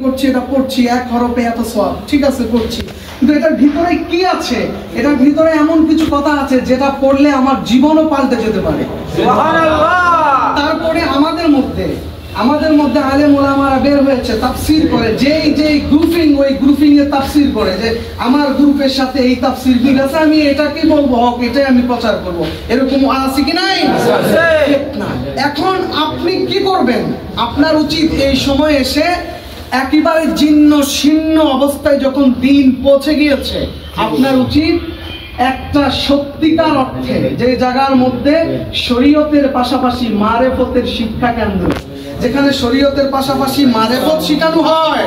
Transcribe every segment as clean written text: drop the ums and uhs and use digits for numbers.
করছি, এটা পড়ছি, এক হরফে এত সওয়াব, ঠিক আছে করছি, কিন্তু এটার ভিতরে কি আছে? এটার ভিতরে এমন কিছু কথা আছে যেটা পড়লে আমার জীবনও পাল্টে যেতে পারে। তারপরে আমাদের মধ্যে আলেম ওলামারা বের হয়েছে, তাফসীর করে, যেই গ্রুপিং, ওই গ্রুপিং এ তাফসীর করে যে আমার গ্রুপের সাথে এই তাফসীর মিল আছে, আমি এটাকে বলবো হক, এটাই আমি প্রচার করব। এরকম আছে কি নাই? না। এখন আপনি কি করবেন? আপনার উচিত এই সময় এসে একেবারে জীর্ণ শীর্ণ অবস্থায় যখন দিন পৌঁছে গিয়েছে, আপনার উচিত একটা সত্যিকার অর্থে যে জায়গার মধ্যে শরীয়তের পাশাপাশি মারেফতের শিক্ষা কেন্দ্র, যেখানে শরীয়তের পাশাপাশি মারেফত শেখানো হয়,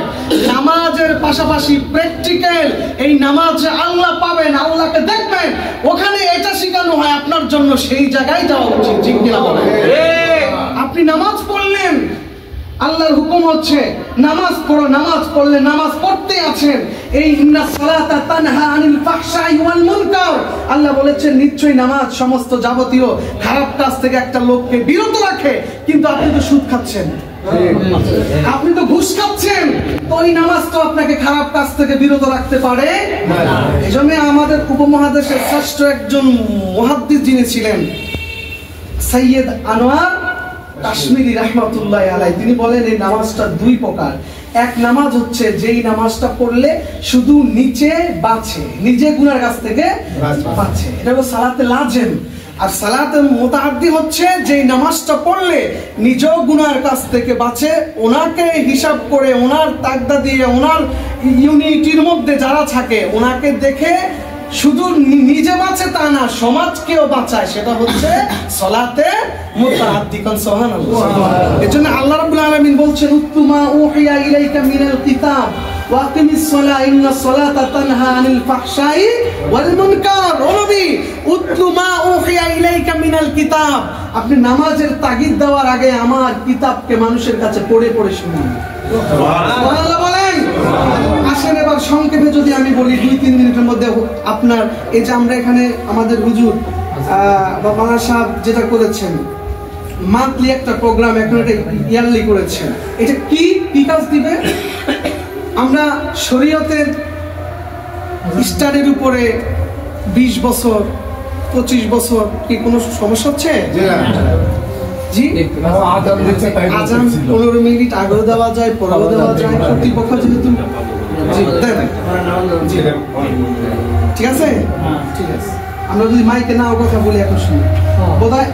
নামাজের পাশাপাশি প্র্যাকটিক্যাল, এই নামাজে আল্লাহ পাবেন, আল্লাহকে দেখবেন, ওখানে এটা শেখানো হয় আপনার জন্য, সেই জায়গায় যাওয়া উচিত। ঠিক কিনা বলেন? আপনি নামাজ পড়লেন, আল্লাহর হুকুম হচ্ছে নামাজ পড়ো, নামাজ পড়লে নামাজ পড়তে আছেন, এই ইন্নাস সালাতা তানহা আনিল ফাহশাই ওয়াল মুনকার, আল্লাহ বলেছেন নিশ্চয়ই নামাজ সমস্ত যাবতীয় খারাপ কাজ থেকে একটা লোককে বিরত রাখে। কিন্তু আপনি তো সুদ খাচ্ছেন, আপনি তো ঘুষ খাচ্ছেন, তো এই নামাজ তো আপনাকে খারাপ কাজ থেকে বিরত রাখতে পারে না। এজন্য আমাদের উপমহাদেশের শ্রেষ্ঠ একজন মুহাদ্দিস যিনি ছিলেন, সৈয়দ আনোয়ার কাশ্মীরি রাহমাতুল্লাহ আলাইহি, তিনি বলেন এই নামাজটা দুই প্রকার। এক নামাজ হচ্ছে যেই নামাজটা পড়লে শুধু নিচে বাঁচে, নিজে গুনার কাছ থেকে বাঁচে, এটা হলো সালাতে লাজেম। আর সালাতে মুতাআদ্দি হচ্ছে যেই নামাজটা পড়লে নিজেও গুনার কাছ থেকে বাঁচে, ওনাকে হিসাব করে, ওনার তাকদা দিয়ে, ওনার ইউনিটির মধ্যে যারা থাকে ওনাকে দেখে শুধু নিজে বাঁচে তা না, সমাজকেও বাঁচায়, সেটা হচ্ছে সালাতে মুতাআদ্দি। কোন সুবহানাল্লাহ। এজন্য আল্লাহ রাব্বুল আলামিন বলছেন উত্তুমা উহিয়া ইলাইকা মিনাল কিতাব ওয়া আকিমিস সালাহ ইন্নাস সালাতা তানহা আনিল ফাহশাই ওয়াল মুনকার। ও নবী, উত্তুমা উহিয়া ইলাইকা মিনাল কিতাব, আপনি নামাজের তাগিদ দেওয়ার আগে আমার কিতাবকে মানুষের কাছে পড়ে পড়ে শুনুন। সুবহানাল্লাহ বলেন। আসেন এবার সংক্ষেপে যদি আমি বলি 2-3 মিনিটের মধ্যে আপনার, এই যে আমরা এখানে আমাদের হুজুর বা বাংলা সাহেব যেটা করেছেন, মান্থলি একটা প্রোগ্রাম, এখন এটা ইয়ারলি করেছেন, এটা কি কাজ দিবে? আমরা শরীয়তের স্টাডির উপরে 20 বছর 25 বছর কি কোনো সমস্যা হচ্ছে? জি, আজান 15 মিনিট আগেও দেওয়া যায়, পরেও দেওয়া যায়, কর্তৃপক্ষ যেহেতু ঠিক আছে। ঠিক আছে, আমরা যদি মাইকে নাও কথা বলি এখন শুনি বোধহয়